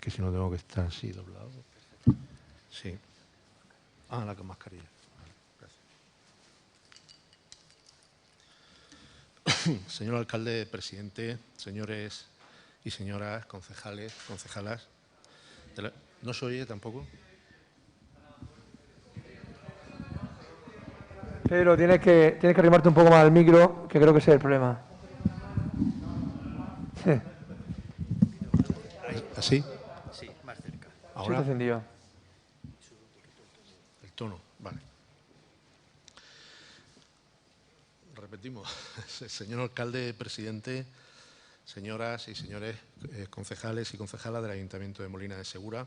que si no tengo que estar así doblado. Sí. Ah, la mascarilla. Gracias. Señor alcalde, presidente, señores y señoras concejales, concejalas. ¿No se oye tampoco? Pedro, tienes que arrimarte un poco más al micro, que creo que ese es el problema. Sí. ¿Así? Sí, más cerca. Sí, está encendido. El tono, vale. Repetimos. Señor alcalde, presidente, señoras y señores concejales y concejalas del Ayuntamiento de Molina de Segura.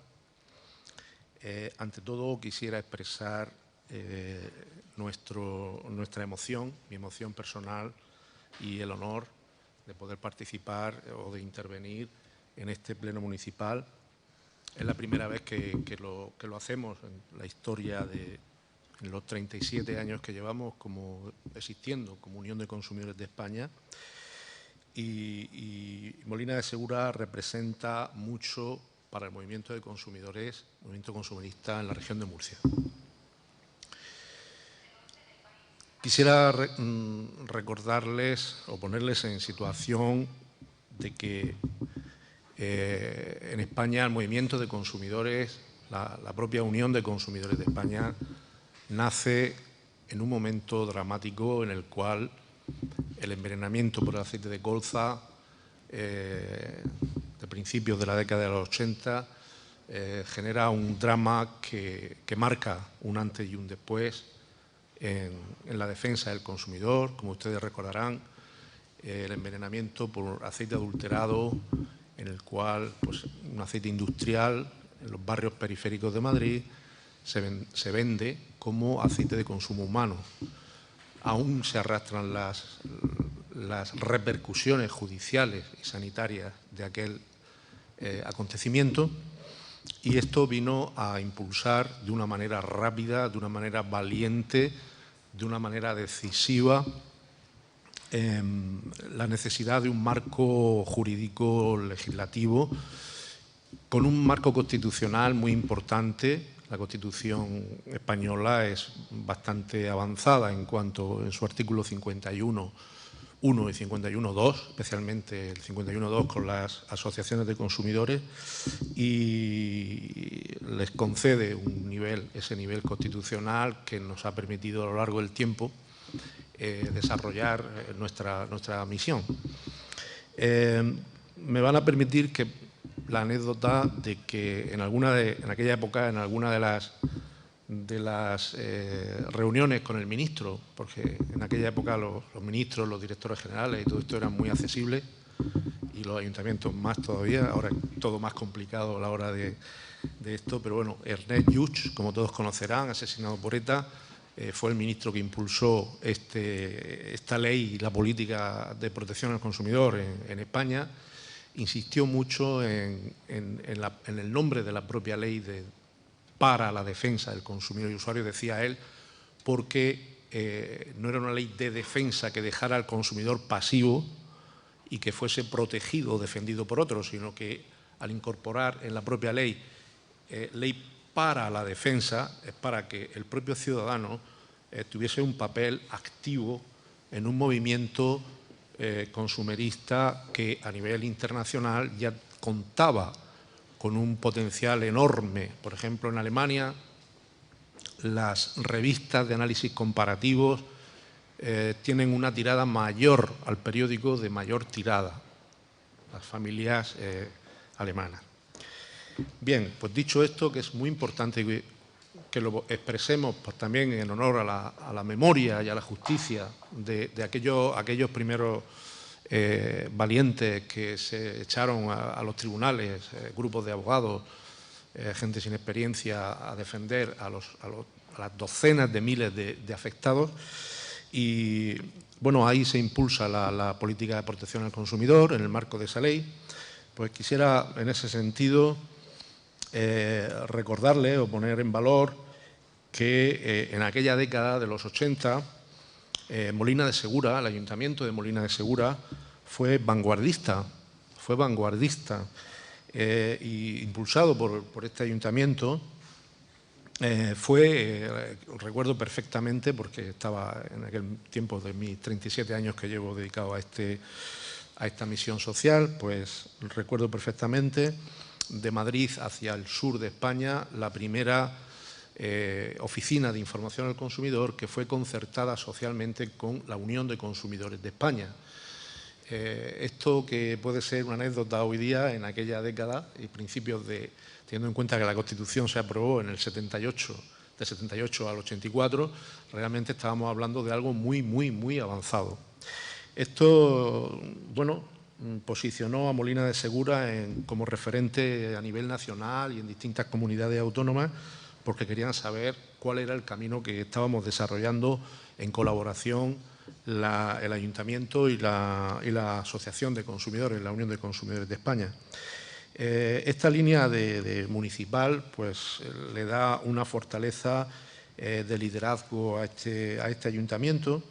Ante todo, quisiera expresar nuestra emoción, mi emoción personal y el honor de poder participar o de intervenir en este pleno municipal. Es la primera vez que lo hacemos en la historia en los 37 años que llevamos existiendo como Unión de Consumidores de España. Y Molina de Segura representa mucho para el movimiento de consumidores, movimiento consumidista en la región de Murcia. Quisiera recordarles o ponerles en situación de que en España el movimiento de consumidores, la propia Unión de Consumidores de España, nace en un momento dramático en el cual el envenenamiento por el aceite de colza de principios de la década de los 80 genera un drama que marca un antes y un después en la defensa del consumidor. Como ustedes recordarán, el envenenamiento por aceite adulterado, en el cual un aceite industrial en los barrios periféricos de Madrid se vende como aceite de consumo humano. Aún se arrastran las repercusiones judiciales y sanitarias de aquel acontecimiento, y esto vino a impulsar de una manera rápida, de una manera valiente, de una manera decisiva la necesidad de un marco jurídico legislativo con un marco constitucional muy importante. La Constitución española es bastante avanzada en su artículo 51.1 y 51.2, especialmente el 51.2 con las asociaciones de consumidores, y les concede ese nivel constitucional que nos ha permitido a lo largo del tiempo desarrollar nuestra misión. Me van a permitir que la anécdota de que en aquella época, en alguna de las reuniones con el ministro, porque en aquella época los ministros, los directores generales y todo esto eran muy accesibles, y los ayuntamientos más todavía, ahora es todo más complicado a la hora de esto, pero bueno, Ernest Lluch, como todos conocerán, asesinado por ETA, fue el ministro que impulsó esta ley y la política de protección al consumidor en España. Insistió mucho en el nombre de la propia ley para la defensa del consumidor y usuario, decía él, porque no era una ley de defensa que dejara al consumidor pasivo y que fuese protegido o defendido por otros, sino que al incorporar en la propia ley ley para la defensa, es para que el propio ciudadano tuviese un papel activo en un movimiento consumerista que a nivel internacional ya contaba con un potencial enorme. Por ejemplo, en Alemania, las revistas de análisis comparativos tienen una tirada mayor al periódico de mayor tirada, las familias alemanas. Bien, pues dicho esto, que es muy importante que lo expresemos también en honor a la memoria y a la justicia de aquellos primeros valientes que se echaron a los tribunales, grupos de abogados, gente sin experiencia, a defender a las docenas de miles de afectados. Y bueno, ahí se impulsa la política de protección al consumidor en el marco de esa ley. Pues quisiera en ese sentido recordarle o poner en valor que en aquella década de los 80 Molina de Segura, el Ayuntamiento de Molina de Segura, fue vanguardista y impulsado por este ayuntamiento, recuerdo perfectamente, porque estaba en aquel tiempo de mis 37 años que llevo dedicado a esta misión social, pues recuerdo perfectamente de Madrid hacia el sur de España la primera oficina de información al consumidor que fue concertada socialmente con la Unión de Consumidores de España. Esto que puede ser una anécdota hoy día, en aquella década y principios teniendo en cuenta que la Constitución se aprobó en el 78, de 78 al 84, realmente estábamos hablando de algo muy, muy, muy avanzado. Esto, bueno, posicionó a Molina de Segura como referente a nivel nacional y en distintas comunidades autónomas, porque querían saber cuál era el camino que estábamos desarrollando en colaboración el Ayuntamiento y la Asociación de Consumidores, la Unión de Consumidores de España. Esta línea municipal pues, le da una fortaleza de liderazgo a este ayuntamiento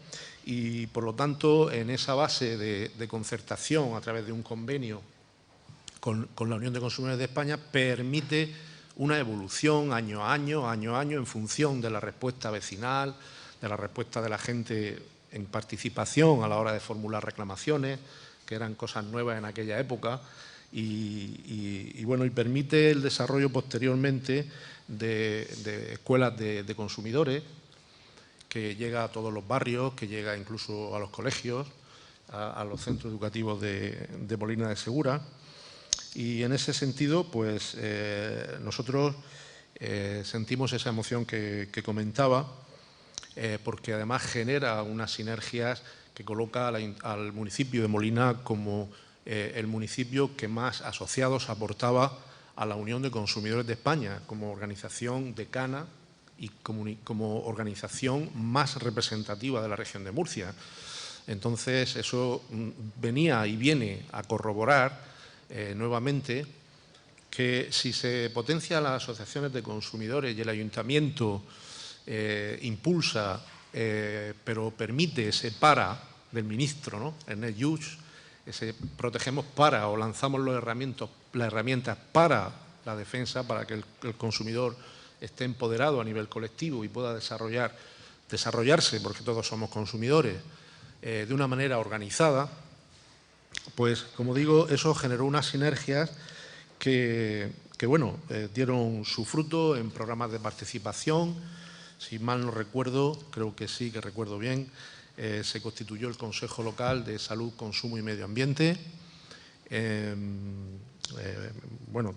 y, por lo tanto, en esa base de concertación a través de un convenio con la Unión de Consumidores de España permite una evolución año a año, en función de la respuesta vecinal, de la respuesta de la gente en participación a la hora de formular reclamaciones, que eran cosas nuevas en aquella época, y permite el desarrollo posteriormente de escuelas de consumidores, que llega a todos los barrios, que llega incluso a los colegios, a los centros educativos de Molina de Segura. Y en ese sentido, pues nosotros sentimos esa emoción que comentaba, porque además genera unas sinergias que coloca al municipio de Molina como el municipio que más asociados aportaba a la Unión de Consumidores de España como organización decana y como organización más representativa de la región de Murcia. Entonces, eso venía y viene a corroborar nuevamente que si se potencia las asociaciones de consumidores y el ayuntamiento impulsa, pero permite ese para del ministro, ¿no? El net use, ese protegemos para o lanzamos las herramientas para la defensa, para que el consumidor esté empoderado a nivel colectivo y pueda desarrollarse, porque todos somos consumidores, de una manera organizada. Pues, como digo, eso generó unas sinergias que dieron su fruto en programas de participación. Si mal no recuerdo, creo que sí, que recuerdo bien, se constituyó el Consejo Local de Salud, Consumo y Medio Ambiente.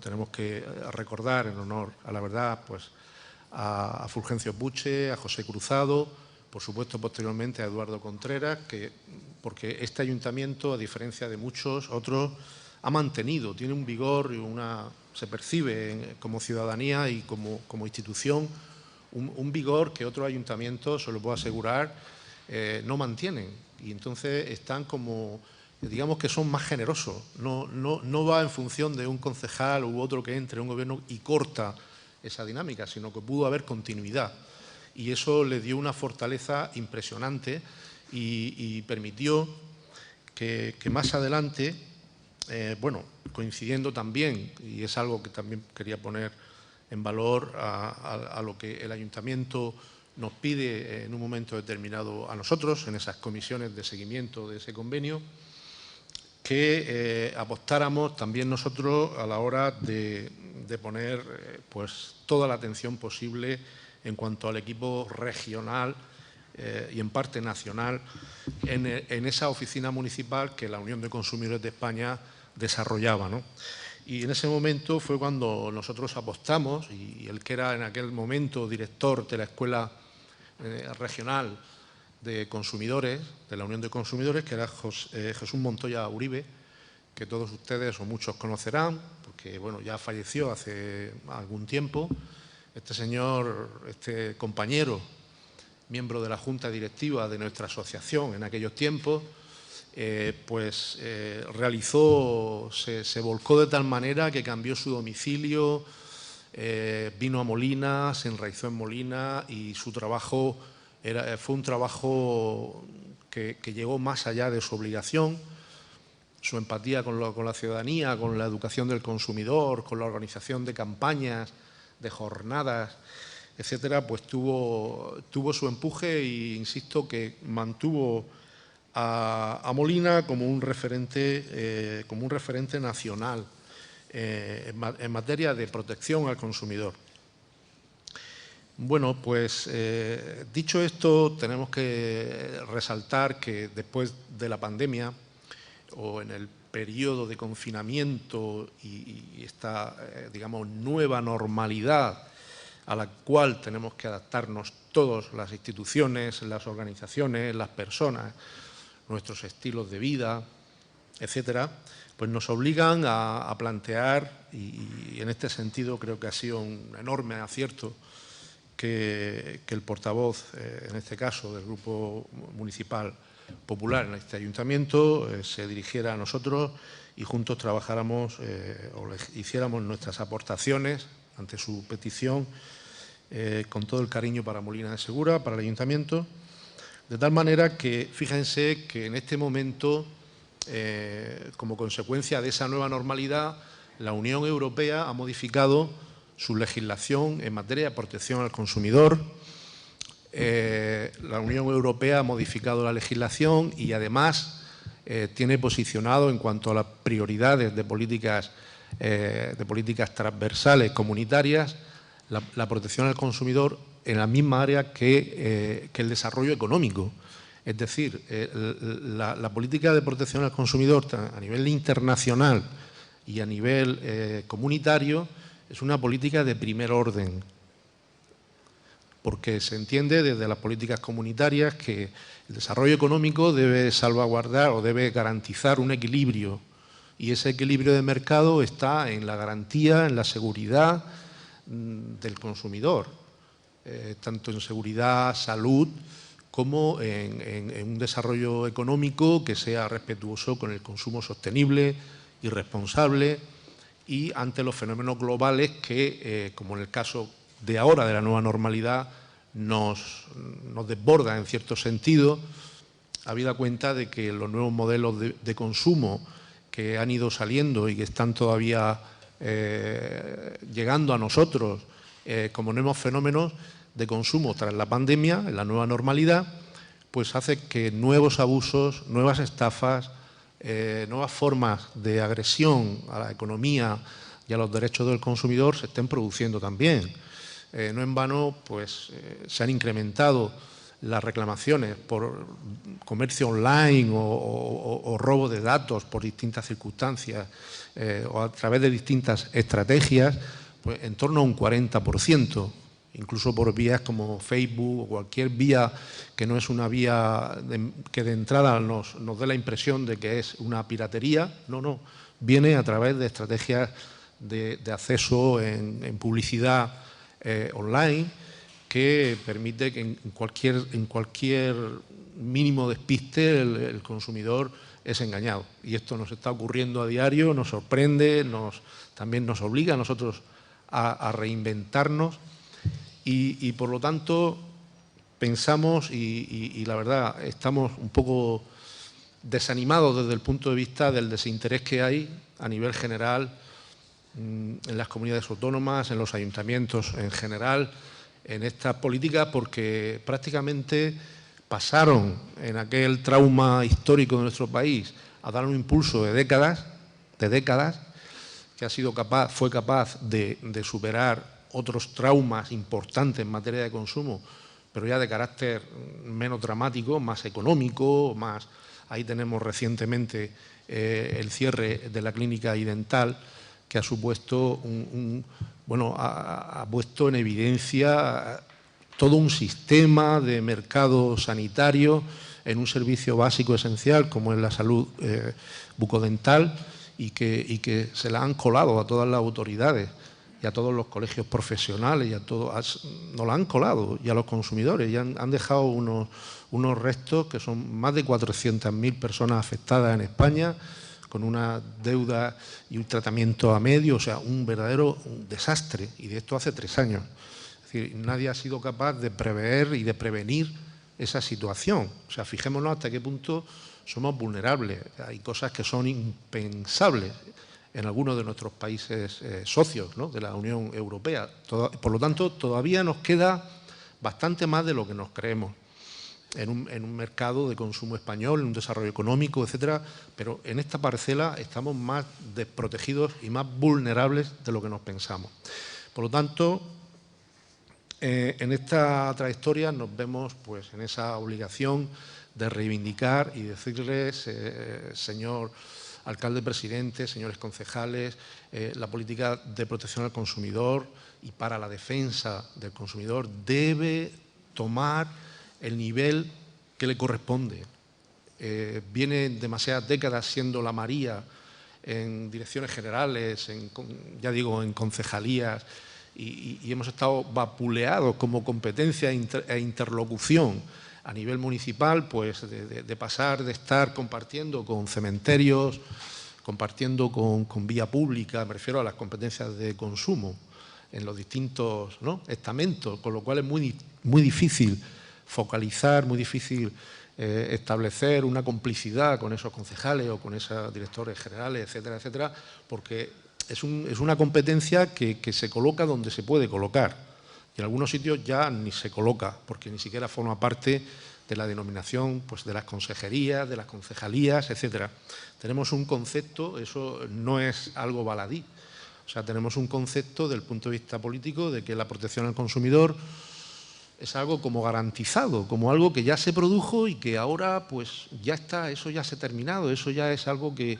Tenemos que recordar, en honor a la verdad, pues a Fulgencio Buche, a José Cruzado, por supuesto, posteriormente a Eduardo Contreras, porque este ayuntamiento, a diferencia de muchos otros, ha mantenido, tiene un vigor y se percibe como ciudadanía y como institución un vigor que otros ayuntamientos, se lo puedo asegurar, no mantienen. Y entonces están como, digamos que son más generosos. No va en función de un concejal u otro que entre en un gobierno y corta esa dinámica, sino que pudo haber continuidad. Y eso le dio una fortaleza impresionante y permitió que más adelante, coincidiendo también, y es algo que también quería poner en valor a lo que el ayuntamiento nos pide en un momento determinado a nosotros, en esas comisiones de seguimiento de ese convenio, que apostáramos también nosotros a la hora de poner pues toda la atención posible en cuanto al equipo regional y en parte nacional en esa oficina municipal que la Unión de Consumidores de España desarrollaba, ¿no? Y en ese momento fue cuando nosotros apostamos, y el que era en aquel momento director de la Escuela Regional de Consumidores, de la Unión de Consumidores, que era Jesús Montoya Uribe, que todos ustedes o muchos conocerán, porque ya falleció hace algún tiempo. Este señor, este compañero, miembro de la Junta Directiva de nuestra asociación en aquellos tiempos, se volcó de tal manera que cambió su domicilio, vino a Molina, se enraizó en Molina y su trabajo fue un trabajo que llegó más allá de su obligación su empatía con la ciudadanía, con la educación del consumidor, con la organización de campañas, de jornadas, etcétera, pues tuvo su empuje e insisto que mantuvo a Molina como un referente nacional en materia de protección al consumidor. Bueno, pues dicho esto, tenemos que resaltar que después de la pandemia o en el periodo de confinamiento y esta, digamos, nueva normalidad a la cual tenemos que adaptarnos todos, las instituciones, las organizaciones, las personas, nuestros estilos de vida, etcétera, pues nos obligan a plantear, y en este sentido creo que ha sido un enorme acierto que el portavoz, en este caso del Grupo Municipal Popular en este ayuntamiento, se dirigiera a nosotros y juntos trabajáramos o hiciéramos nuestras aportaciones ante su petición con todo el cariño para Molina de Segura, para el ayuntamiento, de tal manera que fíjense que en este momento, como consecuencia de esa nueva normalidad, la Unión Europea ha modificado su legislación en materia de protección al consumidor. La Unión Europea ha modificado la legislación y además tiene posicionado en cuanto a las prioridades de políticas transversales comunitarias la protección al consumidor en la misma área que el desarrollo económico. Es decir, la política de protección al consumidor a nivel internacional y a nivel comunitario es una política de primer orden, porque se entiende desde las políticas comunitarias que el desarrollo económico debe salvaguardar o debe garantizar un equilibrio, y ese equilibrio de mercado está en la garantía, en la seguridad del consumidor, tanto en seguridad, salud, como en un desarrollo económico que sea respetuoso con el consumo sostenible y responsable, y ante los fenómenos globales que, como en el caso de ahora de la nueva normalidad, nos desborda en cierto sentido, habida cuenta de que los nuevos modelos de consumo que han ido saliendo y que están todavía llegando a nosotros como nuevos fenómenos de consumo tras la pandemia, en la nueva normalidad, pues hace que nuevos abusos, nuevas estafas, nuevas formas de agresión a la economía y a los derechos del consumidor se estén produciendo también. No en vano, pues se han incrementado las reclamaciones por comercio online o robo de datos por distintas circunstancias o a través de distintas estrategias, pues en torno a un 40%, incluso por vías como Facebook o cualquier vía que no es una vía que de entrada nos dé la impresión de que es una piratería. No, viene a través de estrategias de acceso en publicidad online, que permite que en cualquier mínimo despiste el consumidor es engañado. Y esto nos está ocurriendo a diario, nos sorprende, también nos obliga a nosotros a reinventarnos y por lo tanto pensamos y la verdad estamos un poco desanimados desde el punto de vista del desinterés que hay a nivel general en las comunidades autónomas, en los ayuntamientos en general, en estas políticas, porque prácticamente pasaron en aquel trauma histórico de nuestro país a dar un impulso de décadas, que fue capaz de superar otros traumas importantes en materia de consumo, pero ya de carácter menos dramático, más económico, más. Ahí tenemos recientemente el cierre de la clínica Idental, que ha supuesto ha puesto en evidencia todo un sistema de mercado sanitario en un servicio básico esencial como es la salud bucodental y que se la han colado a todas las autoridades y a todos los colegios profesionales, nos la han colado, y a los consumidores, y han dejado unos restos que son más de 400.000 personas afectadas en España, con una deuda y un tratamiento a medio, o sea, un verdadero desastre, y de esto hace 3 años. Es decir, nadie ha sido capaz de prever y de prevenir esa situación. O sea, fijémonos hasta qué punto somos vulnerables. Hay cosas que son impensables en algunos de nuestros países socios, ¿no?, de la Unión Europea. Por lo tanto, todavía nos queda bastante más de lo que nos creemos en un mercado de consumo español, en un desarrollo económico, etcétera, pero en esta parcela estamos más desprotegidos y más vulnerables de lo que nos pensamos. Por lo tanto, en esta trayectoria nos vemos pues en esa obligación de reivindicar y decirles, señor alcalde presidente, señores concejales, la política de protección al consumidor y para la defensa del consumidor debe tomar el nivel que le corresponde. Viene demasiadas décadas siendo la María en direcciones generales, ya digo, en concejalías, y hemos estado vapuleados como competencia e interlocución a nivel municipal, pues de pasar de estar compartiendo con cementerios, compartiendo con vía pública, me refiero a las competencias de consumo en los distintos, ¿no?, estamentos, con lo cual es muy difícil focalizar, muy difícil establecer una complicidad con esos concejales o con esos directores generales, etcétera, etcétera, porque es una competencia que se coloca donde se puede colocar. Y en algunos sitios ya ni se coloca, porque ni siquiera forma parte de la denominación pues, de las consejerías, de las concejalías, etcétera. Tenemos un concepto, eso no es algo baladí, o sea, tenemos un concepto del punto de vista político de que la protección al consumidor es algo como garantizado, como algo que ya se produjo y que ahora pues ya está, eso ya se ha terminado, eso ya es algo que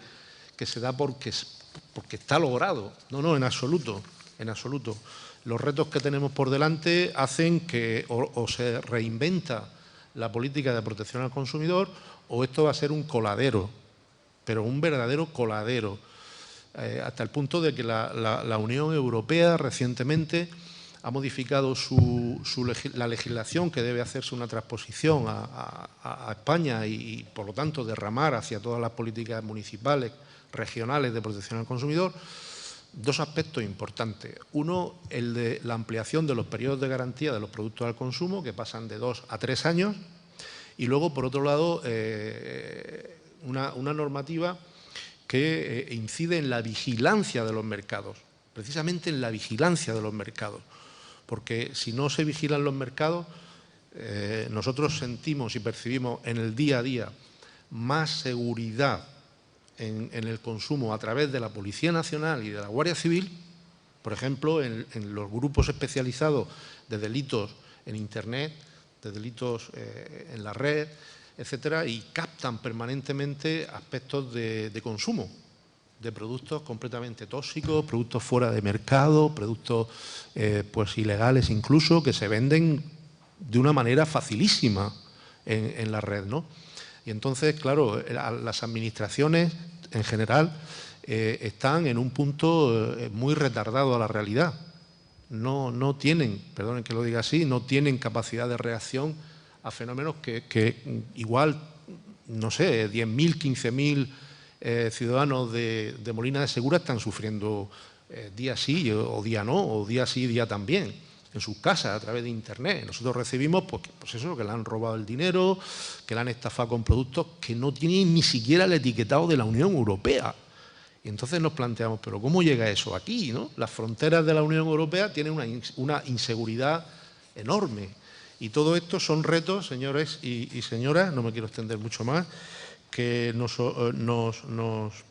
se da porque está logrado. No, en absoluto, en absoluto. Los retos que tenemos por delante hacen que o se reinventa la política de protección al consumidor o esto va a ser un coladero, pero un verdadero coladero, hasta el punto de que la Unión Europea recientemente ha modificado la legislación que debe hacerse una transposición a España y, por lo tanto, derramar hacia todas las políticas municipales, regionales de protección al consumidor, dos aspectos importantes. Uno, el de la ampliación de los periodos de garantía de los productos al consumo, que pasan de 2 a 3 años, y luego, por otro lado, una normativa que incide en la vigilancia de los mercados, precisamente en la vigilancia de los mercados. Porque si no se vigilan los mercados, nosotros sentimos y percibimos en el día a día más seguridad en el consumo a través de la Policía Nacional y de la Guardia Civil, por ejemplo, en los grupos especializados de delitos en Internet, de delitos en la red, etcétera, y captan permanentemente aspectos de consumo de productos completamente tóxicos, productos fuera de mercado, productos pues ilegales incluso, que se venden de una manera facilísima en la red, ¿no? Y entonces, claro, las administraciones en general están en un punto muy retardado a la realidad. No tienen, perdonen que lo diga así, no tienen capacidad de reacción a fenómenos que igual, no sé, 10.000, 15.000 ciudadanos de Molina de Segura están sufriendo día sí o día no, o día sí y día también, en sus casas a través de Internet. Nosotros recibimos pues eso, que le han robado el dinero, que le han estafado con productos que no tienen ni siquiera el etiquetado de la Unión Europea. Y entonces nos planteamos, ¿pero cómo llega eso aquí, ¿no? Las fronteras de la Unión Europea tienen una inseguridad enorme. Y todo esto son retos, señores y señoras, no me quiero extender mucho más, que nos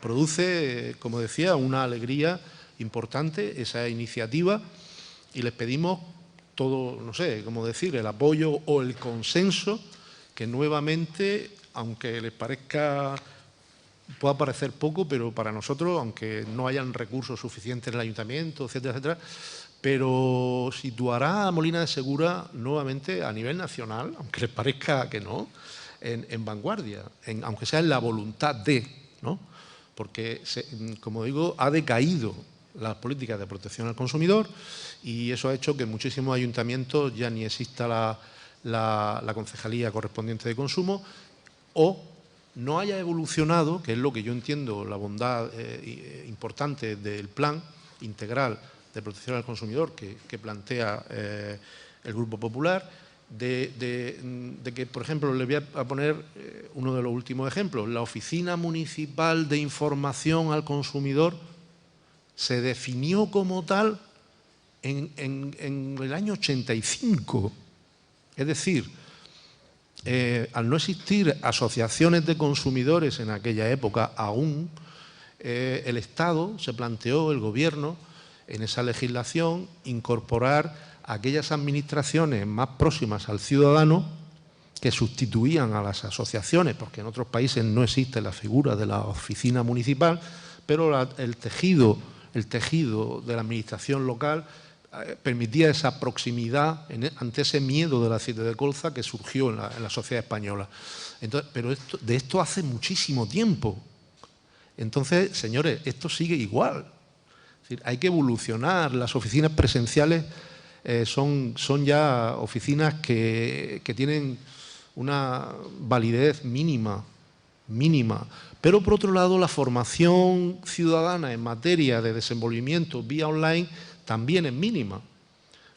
produce, como decía, una alegría importante esa iniciativa y les pedimos todo, no sé cómo decir, el apoyo o el consenso que nuevamente, aunque les pueda parecer poco, pero para nosotros, aunque no hayan recursos suficientes en el ayuntamiento, etcétera, etcétera, pero situará a Molina de Segura nuevamente a nivel nacional, aunque les parezca que no, en vanguardia, aunque sea en la voluntad de, ¿no? Porque, como digo, ha decaído las políticas de protección al consumidor y eso ha hecho que en muchísimos ayuntamientos ya ni exista la concejalía correspondiente de consumo o no haya evolucionado, que es lo que yo entiendo la bondad importante del plan integral de protección al consumidor que plantea el Grupo Popular, de que, por ejemplo, le voy a poner uno de los últimos ejemplos. La Oficina Municipal de Información al Consumidor se definió como tal en el año 85. Es decir, al no existir asociaciones de consumidores en aquella época aún, el Estado se planteó, el Gobierno, en esa legislación, incorporar aquellas administraciones más próximas al ciudadano que sustituían a las asociaciones, porque en otros países no existe la figura de la oficina municipal, pero el tejido de la administración local permitía esa proximidad ante ese miedo del aceite de colza que surgió en la sociedad española. Entonces, pero de esto hace muchísimo tiempo. Entonces, señores, esto sigue igual. Es decir, hay que evolucionar. Las oficinas presenciales son ya oficinas que tienen una validez mínima. Pero, por otro lado, la formación ciudadana en materia de desenvolvimiento vía online también es mínima.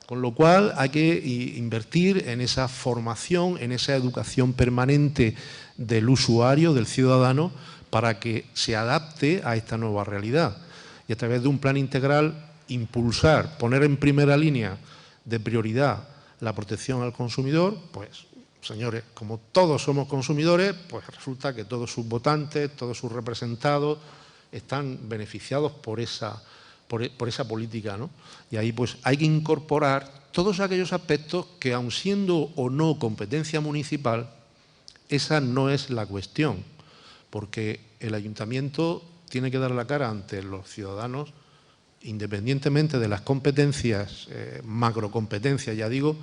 Con lo cual, hay que invertir en esa formación, en esa educación permanente del usuario, del ciudadano, para que se adapte a esta nueva realidad. Y a través de un plan integral, impulsar, poner en primera línea de prioridad la protección al consumidor, pues, señores, como todos somos consumidores, pues resulta que todos sus votantes, todos sus representados están beneficiados por esa política, ¿no? Y ahí pues hay que incorporar todos aquellos aspectos que, aun siendo o no competencia municipal, esa no es la cuestión, porque el ayuntamiento tiene que dar la cara ante los ciudadanos independientemente de las competencias, macrocompetencias, ya digo,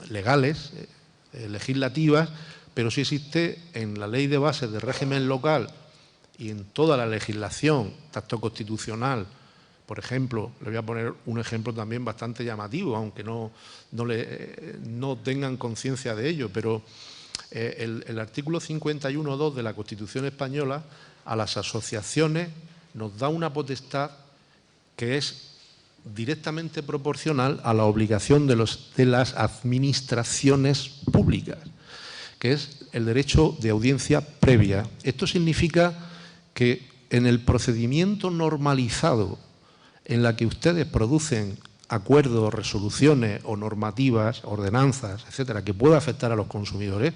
legales, legislativas, pero sí existe en la Ley de Bases de Régimen Local y en toda la legislación, tanto constitucional, por ejemplo, le voy a poner un ejemplo también bastante llamativo, aunque no tengan conciencia de ello, pero el artículo 51.2 de la Constitución española a las asociaciones nos da una potestad que es directamente proporcional a la obligación de las administraciones públicas, que es el derecho de audiencia previa. Esto significa que en el procedimiento normalizado en la que ustedes producen acuerdos, resoluciones o normativas, ordenanzas, etcétera, que pueda afectar a los consumidores,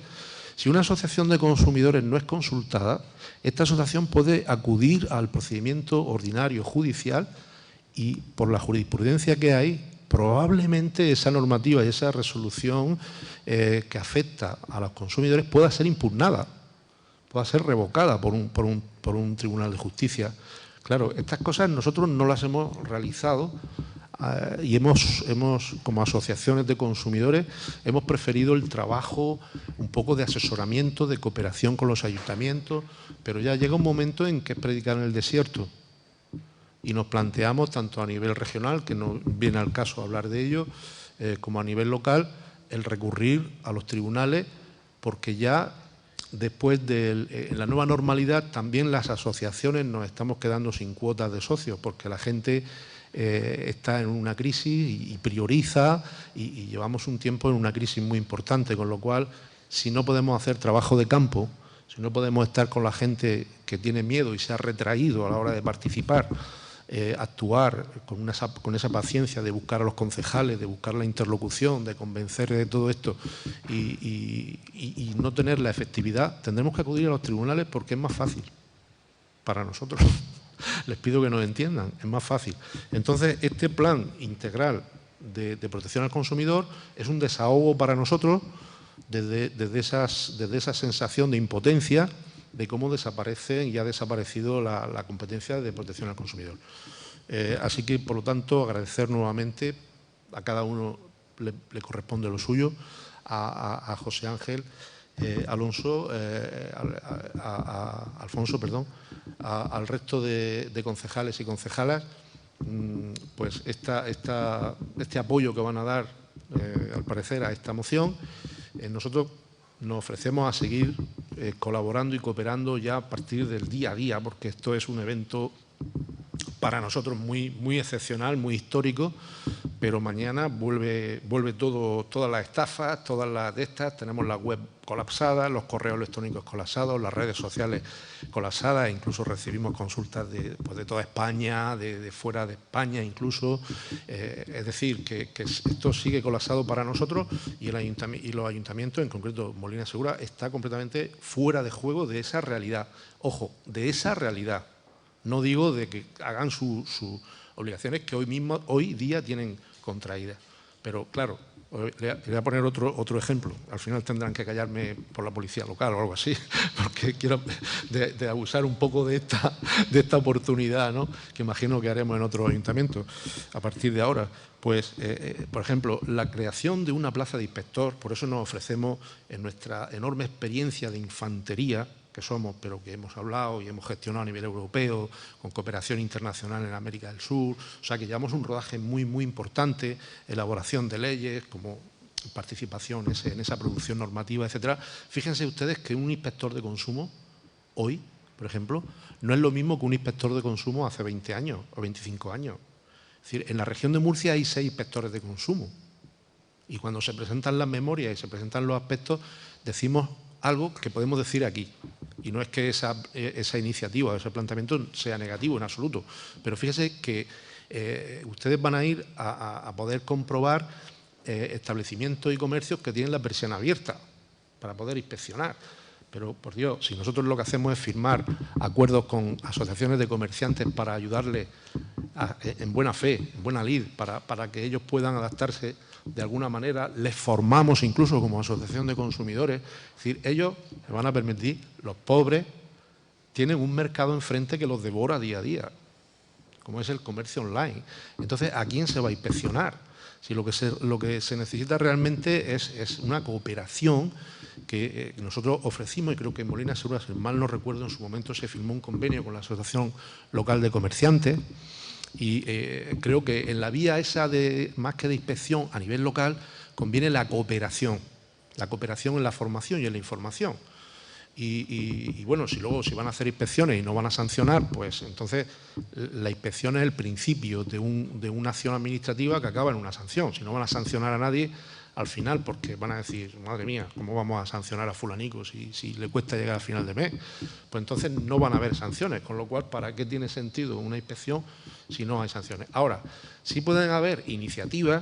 si una asociación de consumidores no es consultada, esta asociación puede acudir al procedimiento ordinario judicial y, por la jurisprudencia que hay, probablemente esa normativa y esa resolución que afecta a los consumidores pueda ser impugnada, pueda ser revocada por un tribunal de justicia. Claro, estas cosas nosotros no las hemos realizado y hemos, como asociaciones de consumidores, hemos preferido el trabajo un poco de asesoramiento, de cooperación con los ayuntamientos, pero ya llega un momento en que es predicar en el desierto. Y nos planteamos, tanto a nivel regional, que no viene al caso hablar de ello, como a nivel local, el recurrir a los tribunales, porque ya después de la nueva normalidad también las asociaciones nos estamos quedando sin cuotas de socios, porque la gente está en una crisis y prioriza y llevamos un tiempo en una crisis muy importante, con lo cual, si no podemos hacer trabajo de campo, si no podemos estar con la gente que tiene miedo y se ha retraído a la hora de participar, actuar con esa paciencia de buscar a los concejales, de buscar la interlocución, de convencer de todo esto y no tener la efectividad, tendremos que acudir a los tribunales porque es más fácil para nosotros. Les pido que nos entiendan, es más fácil. Entonces, este plan integral de protección al consumidor es un desahogo para nosotros desde esa sensación de impotencia de cómo desaparece y ha desaparecido la competencia de protección al consumidor. Así que, por lo tanto, agradecer nuevamente, a cada uno le corresponde lo suyo, a José Ángel Alfonso, al resto de concejales y concejalas, pues este apoyo que van a dar, al parecer, a esta moción. Nosotros nos ofrecemos a seguir colaborando y cooperando ya a partir del día a día, porque esto es un evento para nosotros muy excepcional, muy histórico, pero mañana vuelve todas las estafas, todas las de estas, tenemos la web colapsada, los correos electrónicos colapsados, las redes sociales colapsadas, incluso recibimos consultas de toda España, de fuera de España incluso, es decir, que esto sigue colapsado para nosotros y los ayuntamientos, en concreto Molina de Segura, está completamente fuera de juego de esa realidad. Ojo, de esa realidad. No digo de que hagan sus obligaciones que hoy día tienen contraídas. Pero, claro, le voy a poner otro ejemplo. Al final tendrán que callarme por la policía local o algo así, porque quiero de abusar un poco de esta oportunidad, ¿no?, que imagino que haremos en otros ayuntamientos a partir de ahora. Pues, por ejemplo, la creación de una plaza de inspector, por eso nos ofrecemos en nuestra enorme experiencia de infantería, que somos, pero que hemos hablado y hemos gestionado a nivel europeo, con cooperación internacional en América del Sur. O sea, que llevamos un rodaje muy importante, elaboración de leyes, como participación en esa producción normativa, etcétera. Fíjense ustedes que un inspector de consumo, hoy, por ejemplo, no es lo mismo que un inspector de consumo hace 20 años o 25 años. Es decir, en la región de Murcia hay 6 inspectores de consumo. Y cuando se presentan las memorias y se presentan los aspectos, decimos algo que podemos decir aquí. Y no es que esa iniciativa o ese planteamiento sea negativo en absoluto, pero fíjese que ustedes van a ir a poder comprobar establecimientos y comercios que tienen la persiana abierta para poder inspeccionar. Pero, por Dios, si nosotros lo que hacemos es firmar acuerdos con asociaciones de comerciantes para ayudarles en buena fe, en buena lid, para que ellos puedan adaptarse de alguna manera, les formamos incluso como asociación de consumidores, es decir, ellos les van a permitir, los pobres tienen un mercado enfrente que los devora día a día, como es el comercio online. Entonces, ¿a quién se va a inspeccionar? Si lo que se necesita realmente es una cooperación que nosotros ofrecimos, y creo que en Molina de Segura, si mal no recuerdo, en su momento se firmó un convenio con la Asociación Local de Comerciantes, y creo que en la vía esa de más que de inspección a nivel local conviene la cooperación en la formación y en la información. Y bueno, si van a hacer inspecciones y no van a sancionar, pues entonces la inspección es el principio de una acción administrativa que acaba en una sanción. Si no van a sancionar a nadie al final, porque van a decir, madre mía, ¿cómo vamos a sancionar a fulanico si le cuesta llegar al final de mes? Pues entonces no van a haber sanciones, con lo cual, ¿para qué tiene sentido una inspección si no hay sanciones? Ahora, sí pueden haber iniciativas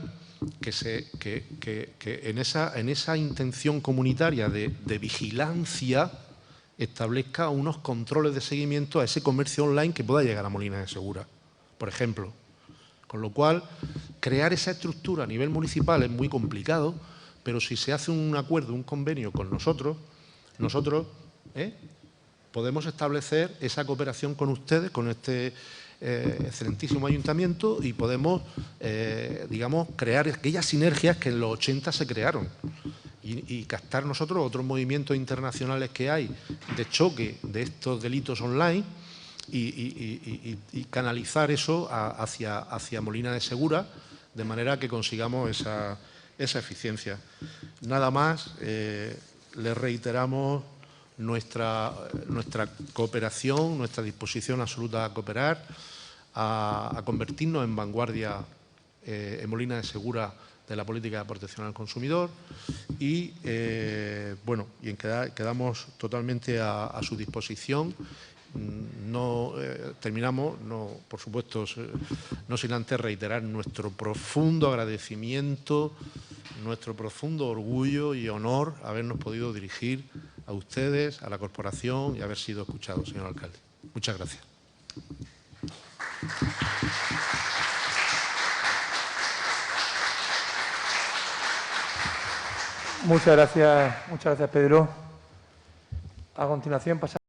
que en esa intención comunitaria de vigilancia establezca unos controles de seguimiento a ese comercio online que pueda llegar a Molina de Segura, por ejemplo. Con lo cual, crear esa estructura a nivel municipal es muy complicado, pero si se hace un acuerdo, un convenio con nosotros podemos establecer esa cooperación con ustedes, con este excelentísimo ayuntamiento, y podemos, digamos, crear aquellas sinergias que en los 80 se crearon y captar nosotros otros movimientos internacionales que hay de choque de estos delitos online y canalizar eso hacia Molina de Segura, de manera que consigamos esa eficiencia. Nada más, les reiteramos nuestra cooperación, nuestra disposición absoluta a cooperar, a convertirnos en vanguardia en Molina de Segura de la política de protección al consumidor y, bueno, quedamos totalmente a su disposición. Terminamos, por supuesto, no sin antes reiterar nuestro profundo agradecimiento, nuestro profundo orgullo y honor habernos podido dirigir a ustedes, a la corporación y haber sido escuchados, señor alcalde. Muchas gracias. Muchas gracias, Pedro. A continuación pasamos